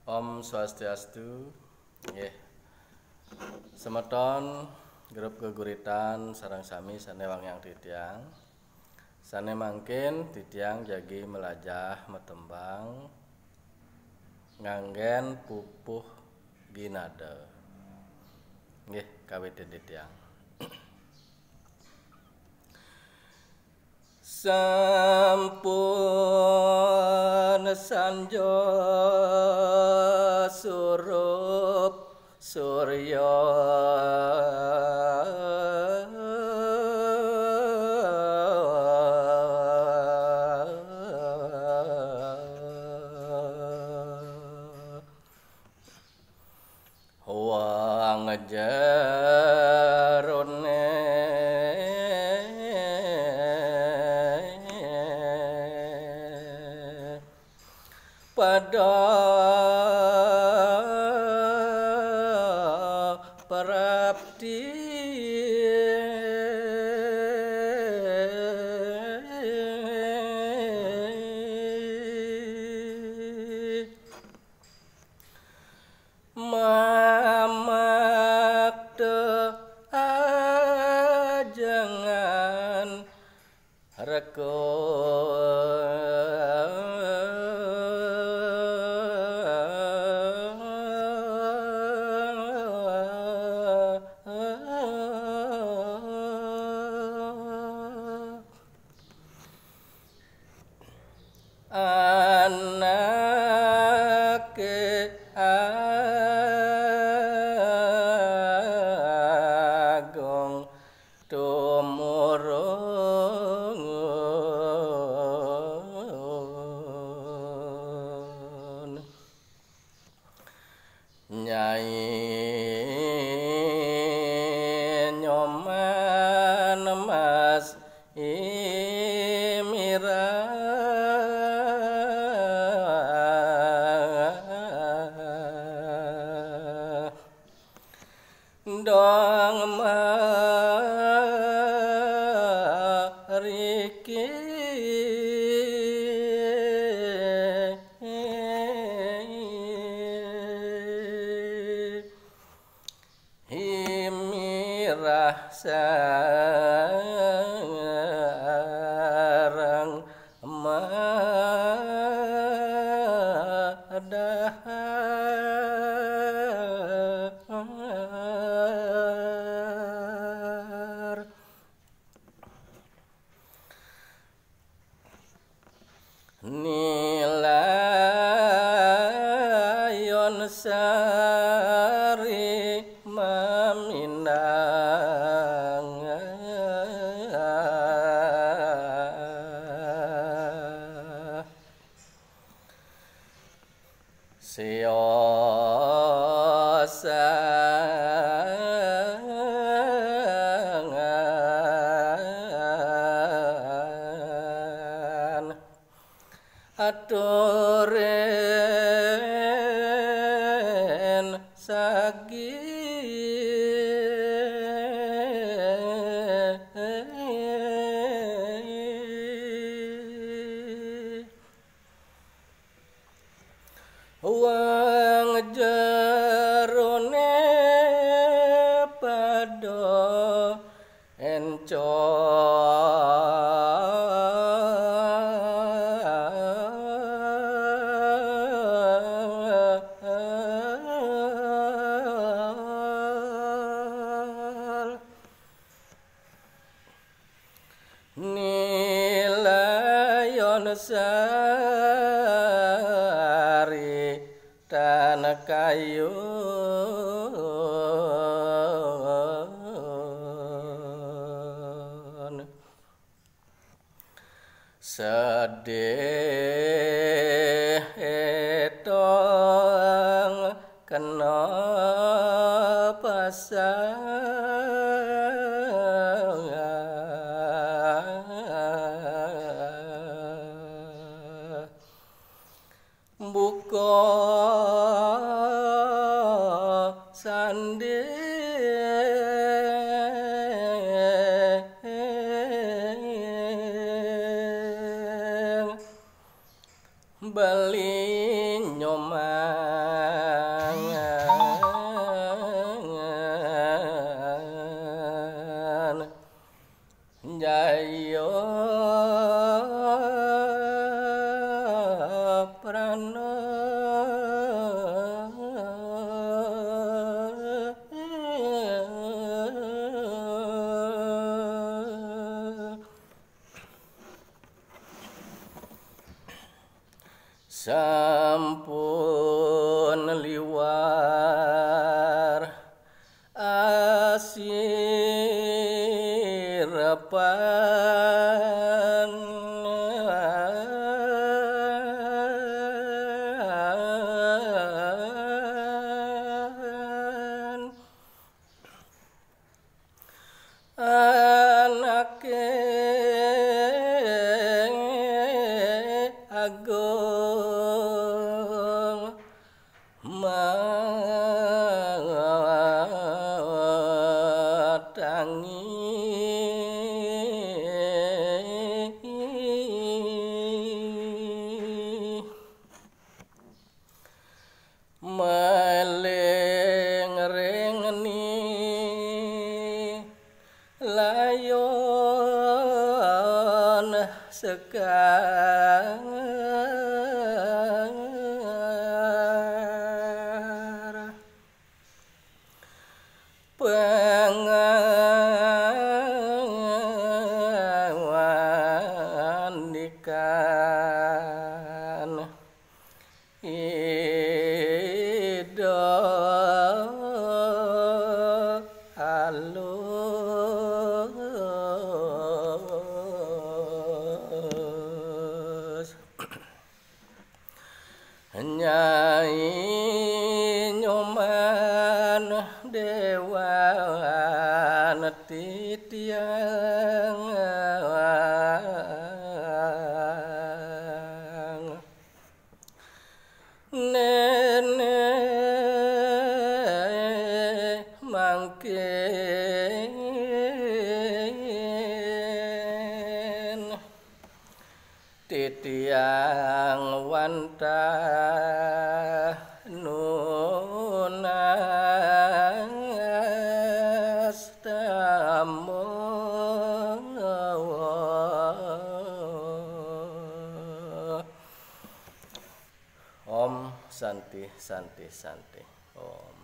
Om Swastiastu. Nggih. Semeton grup geguritan sareng sami sane wangyang titiang. Sane mangkin titiang jagi melajah metembang nganggen pupuh ginade. Nggih, kawiten titiang. Sampun sanjo surup surya wang jerone pada prapti mamakte ajengan reko anake agong tumurun nyai nyoman mas imira dong mariki himirah sareng madahar nilayon sari maminang siosangan aturen sagi wang jerone padha encol nilayon sari tanah kayu sedih tong kena pasang buka sandi bali nyoman warana sampun liwar asirapan anake agung matangi maling rengeni layon sekar pengawandikan ida halus nyai nyoman dewan titiang nene mangken titiang wantah nunas tamu Om Santi Santi Santi Om